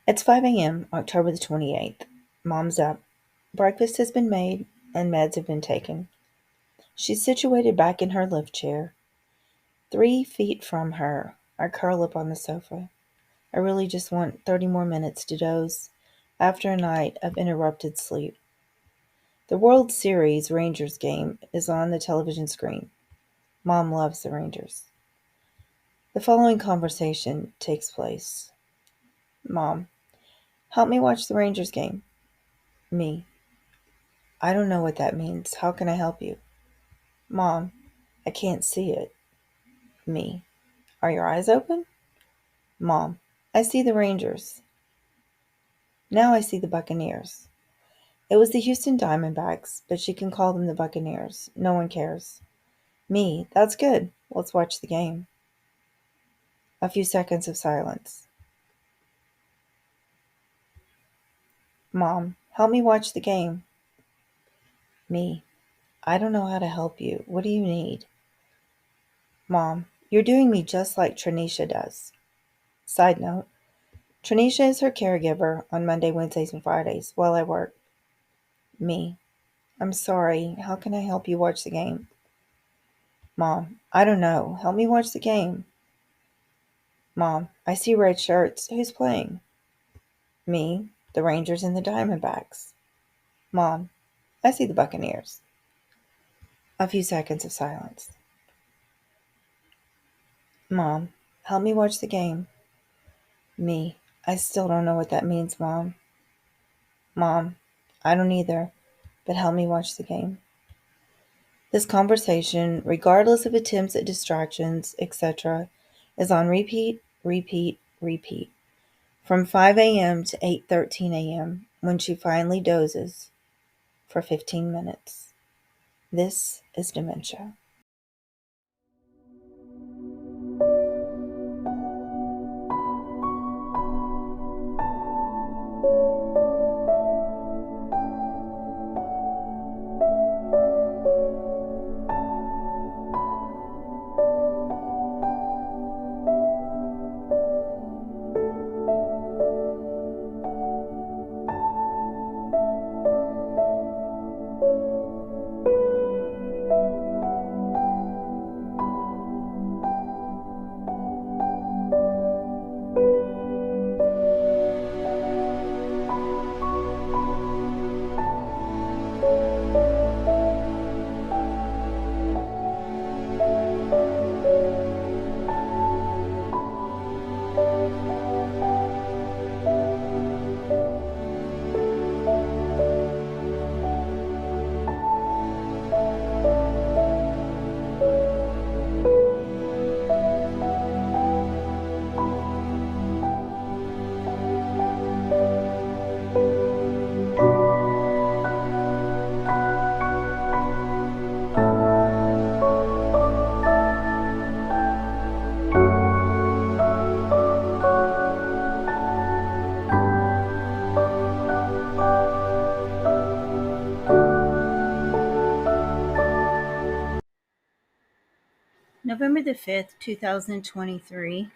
It's 5 a.m., October the 28th. Mom's up. Breakfast has been made, and meds have been taken. She's situated back in her lift chair. 3 feet from her, I curl up on the sofa. I really just want 30 more minutes to doze after a night of interrupted sleep. The World Series Rangers game is on the television screen. Mom loves the Rangers. The following conversation takes place. Mom, help me watch the Rangers game. Me, I don't know what that means. How can I help you? Mom, I can't see it. Me, are your eyes open? Mom, I see the Rangers. Now I see the Buccaneers. It was the Houston Diamondbacks, but she can call them the Buccaneers. No one cares. Me, that's good. Let's watch the game. A few seconds of silence. Mom, help me watch the game. Me, I don't know how to help you. What do you need? Mom, you're doing me just like Tranisha does. Side note, Tranisha is her caregiver on Monday, Wednesdays, and Fridays while I work. Me, I'm sorry. How can I help you watch the game? Mom, I don't know. Help me watch the game. Mom, I see red shirts. Who's playing? Me, the Rangers and the Diamondbacks. Mom, I see the Buccaneers. A few seconds of silence. Mom, help me watch the game. Me, I still don't know what that means, Mom. Mom, I don't either, but help me watch the game. This conversation, regardless of attempts at distractions, etc., is on repeat, repeat, repeat. From 5 a.m. to 8:13 a.m. when she finally dozes for 15 minutes. This is dementia. November the 5th, 2023,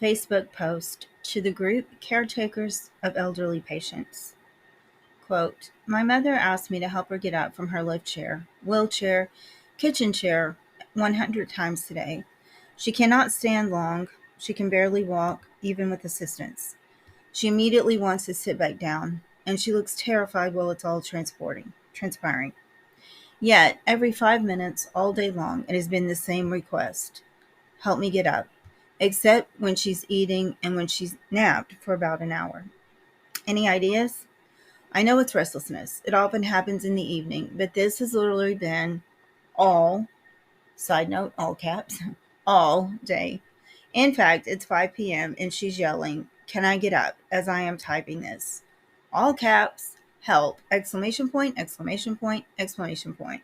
Facebook post to the group Caretakers of Elderly Patients. Quote, my mother asked me to help her get up from her lift chair, wheelchair, kitchen chair 100 times today. She cannot stand long. She can barely walk, even with assistance. She immediately wants to sit back down, and she looks terrified while it's all transpiring. Yet, every 5 minutes, all day long, it has been the same request. Help me get up. Except when she's eating and when she's napped for about an hour. Any ideas? I know it's restlessness. It often happens in the evening, but this has literally been all, side note, all caps, all day. In fact, it's 5 p.m. and she's yelling, can I get up, as I am typing this. All caps, help, exclamation point, exclamation point, exclamation point.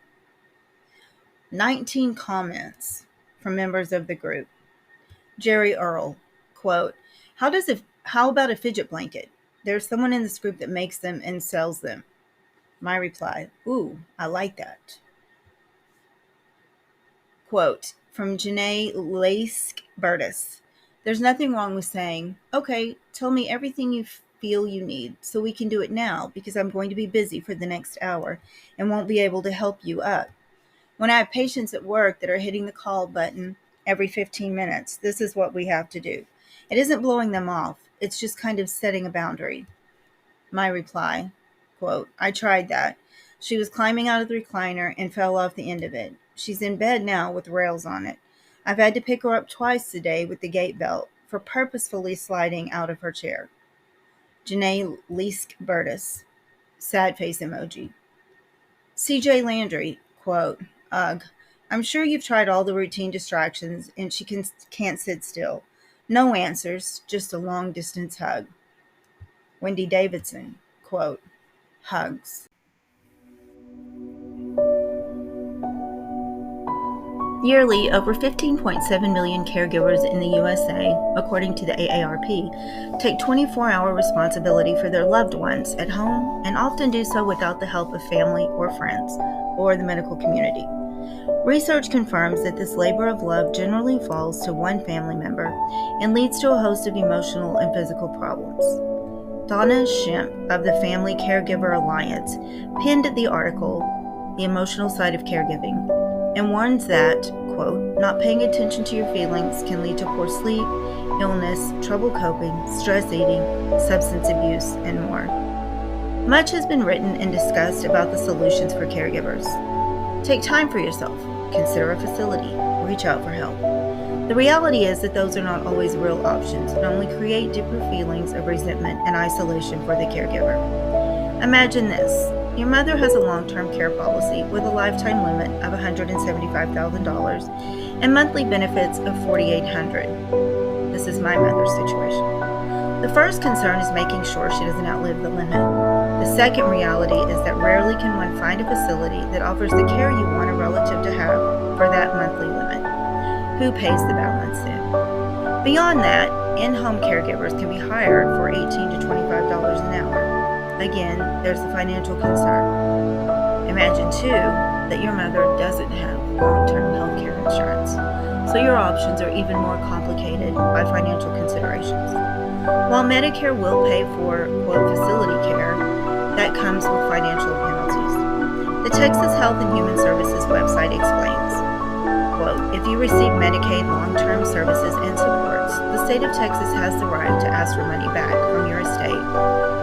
19 comments from members of the group. Jerry Earl, quote, how about a fidget blanket? There's someone in this group that makes them and sells them. My reply, ooh, I like that. Quote from Janae Lask Burtis. There's nothing wrong with saying, okay, tell me everything you feel you need so we can do it now because I'm going to be busy for the next hour and won't be able to help you up. When I have patients at work that are hitting the call button every 15 minutes, this is what we have to do. It isn't blowing them off, it's just kind of setting a boundary. My reply, quote, I tried that. She was climbing out of the recliner and fell off the end of it. She's in bed now with rails on it. I've had to pick her up twice today with the gait belt for purposefully sliding out of her chair. Janae Leask Burtis, sad face emoji. CJ Landry, quote, ugh, I'm sure you've tried all the routine distractions and she can't sit still. No answers, just a long distance hug. Wendy Davidson, quote, hugs. Yearly, over 15.7 million caregivers in the USA, according to the AARP, take 24-hour responsibility for their loved ones at home and often do so without the help of family or friends or the medical community. Research confirms that this labor of love generally falls to one family member and leads to a host of emotional and physical problems. Donna Shemp of the Family Caregiver Alliance penned the article, The Emotional Side of Caregiving, and warns that, quote, not paying attention to your feelings can lead to poor sleep, illness, trouble coping, stress eating, substance abuse, and more. Much has been written and discussed about the solutions for caregivers. Take time for yourself, consider a facility, reach out for help. The reality is that those are not always real options and only create deeper feelings of resentment and isolation for the caregiver. Imagine this. Your mother has a long-term care policy with a lifetime limit of $175,000 and monthly benefits of $4,800. This is my mother's situation. The first concern is making sure she doesn't outlive the limit. The second reality is that rarely can one find a facility that offers the care you want a relative to have for that monthly limit. Who pays the balance then? Beyond that, in-home caregivers can be hired for $18 to $25 an hour. Again, there's the financial concern. Imagine, too, that your mother doesn't have long-term health care insurance, so your options are even more complicated by financial considerations. While Medicare will pay for, quote, facility care, that comes with financial penalties. The Texas Health and Human Services website explains, quote, if you receive Medicaid long-term services and supports, the state of Texas has the right to ask for money back from your estate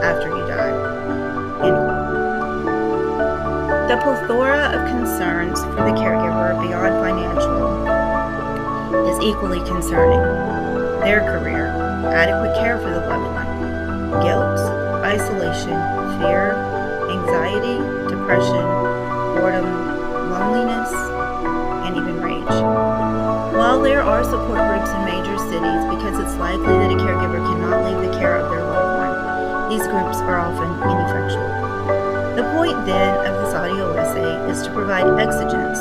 after you die. End quote. The plethora of concerns for the caregiver beyond financial is equally concerning. Their career, adequate care for the loved one, guilt, isolation, fear, anxiety, depression, boredom, loneliness, and even rage. While there are support groups in major cities because it's likely that a caregiver cannot leave the care of their loved one, these groups are often ineffectual. The point, then, of this audio essay is to provide exigence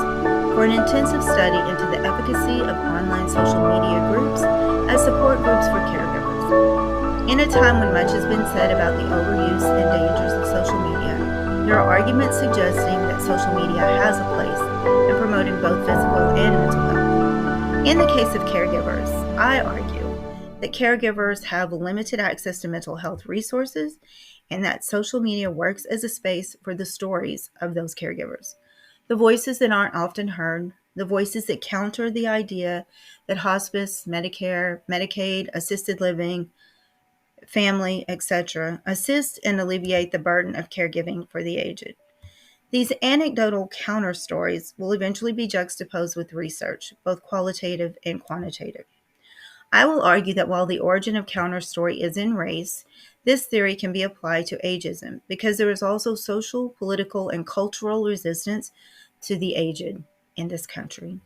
for an intensive study into the efficacy of online social media groups as support groups for caregivers. In a time when much has been said about the overuse and dangers of social media, there are arguments suggesting that social media has a place in promoting both physical and mental health. In the case of caregivers, I argue that caregivers have limited access to mental health resources and that social media works as a space for the stories of those caregivers. The voices that aren't often heard, the voices that counter the idea that hospice, Medicare, Medicaid, assisted living, family, etc., assist and alleviate the burden of caregiving for the aged. These anecdotal counter stories will eventually be juxtaposed with research, both qualitative and quantitative. I will argue that while the origin of counter story is in race, this theory can be applied to ageism because there is also social, political, and cultural resistance to the aged in this country.